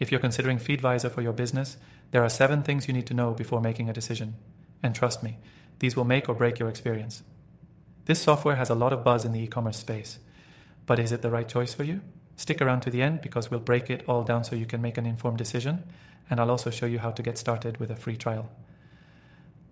If you're considering Feedvisor for your business, there are 7 things you need to know before making a decision. And trust me, these will make or break your experience. This software has a lot of buzz in the e-commerce space, but is it the right choice for you? Stick around to the end because we'll break it all down so you can make an informed decision, and I'll also show you how to get started with a free trial.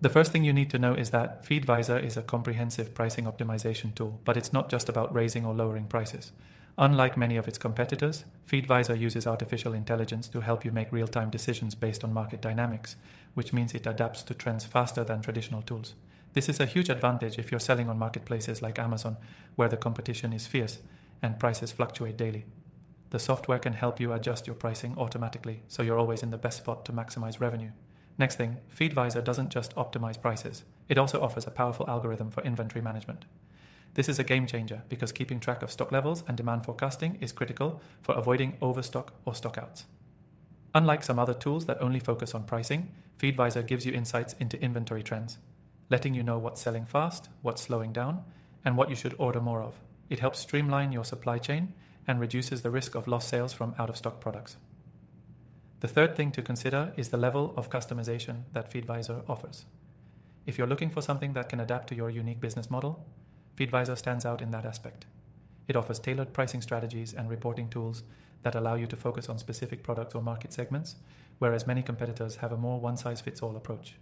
The first thing you need to know is that Feedvisor is a comprehensive pricing optimization tool, but it's not just about raising or lowering prices. Unlike many of its competitors, Feedvisor uses artificial intelligence to help you make real-time decisions based on market dynamics, which means it adapts to trends faster than traditional tools. This is a huge advantage if you're selling on marketplaces like Amazon, where the competition is fierce and prices fluctuate daily. The software can help you adjust your pricing automatically, so you're always in the best spot to maximize revenue. Next thing, Feedvisor doesn't just optimize prices, it also offers a powerful algorithm for inventory management. This is a game changer because keeping track of stock levels and demand forecasting is critical for avoiding overstock or stockouts. Unlike some other tools that only focus on pricing, Feedvisor gives you insights into inventory trends, letting you know what's selling fast, what's slowing down, and what you should order more of. It helps streamline your supply chain and reduces the risk of lost sales from out-of-stock products. The third thing to consider is the level of customization that Feedvisor offers. If you're looking for something that can adapt to your unique business model, Feedvisor stands out in that aspect. It offers tailored pricing strategies and reporting tools that allow you to focus on specific products or market segments, whereas many competitors have a more one-size-fits-all approach.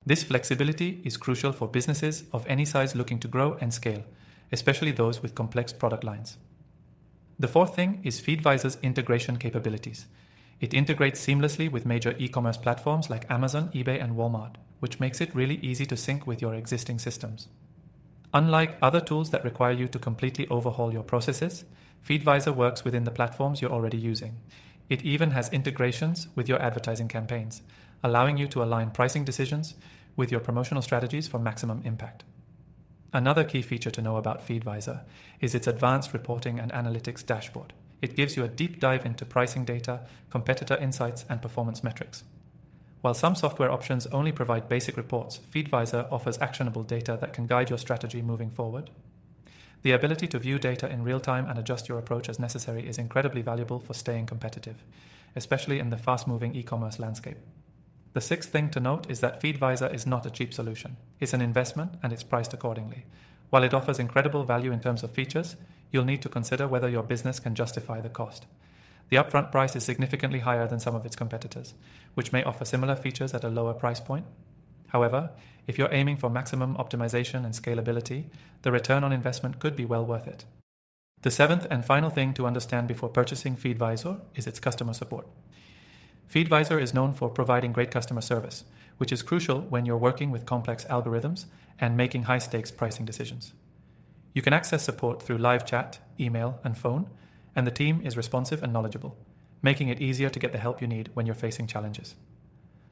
This flexibility is crucial for businesses of any size looking to grow and scale, especially those with complex product lines. The fourth thing is Feedvisor's integration capabilities. It integrates seamlessly with major e-commerce platforms like Amazon, eBay, and Walmart, which makes it really easy to sync with your existing systems. Unlike other tools that require you to completely overhaul your processes, Feedvisor works within the platforms you're already using. It even has integrations with your advertising campaigns, allowing you to align pricing decisions with your promotional strategies for maximum impact. Another key feature to know about Feedvisor is its advanced reporting and analytics dashboard. It gives you a deep dive into pricing data, competitor insights, and performance metrics. While some software options only provide basic reports, Feedvisor offers actionable data that can guide your strategy moving forward. The ability to view data in real time and adjust your approach as necessary is incredibly valuable for staying competitive, especially in the fast-moving e-commerce landscape. The sixth thing to note is that Feedvisor is not a cheap solution. It's an investment and it's priced accordingly. While it offers incredible value in terms of features, you'll need to consider whether your business can justify the cost. The upfront price is significantly higher than some of its competitors, which may offer similar features at a lower price point. However, if you're aiming for maximum optimization and scalability, the return on investment could be well worth it. The seventh and final thing to understand before purchasing Feedvisor is its customer support. Feedvisor is known for providing great customer service, which is crucial when you're working with complex algorithms and making high-stakes pricing decisions. You can access support through live chat, email, and phone, and the team is responsive and knowledgeable, making it easier to get the help you need when you're facing challenges.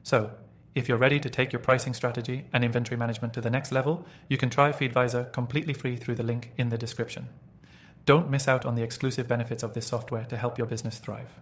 So, if you're ready to take your pricing strategy and inventory management to the next level, you can try Feedvisor completely free through the link in the description. Don't miss out on the exclusive benefits of this software to help your business thrive.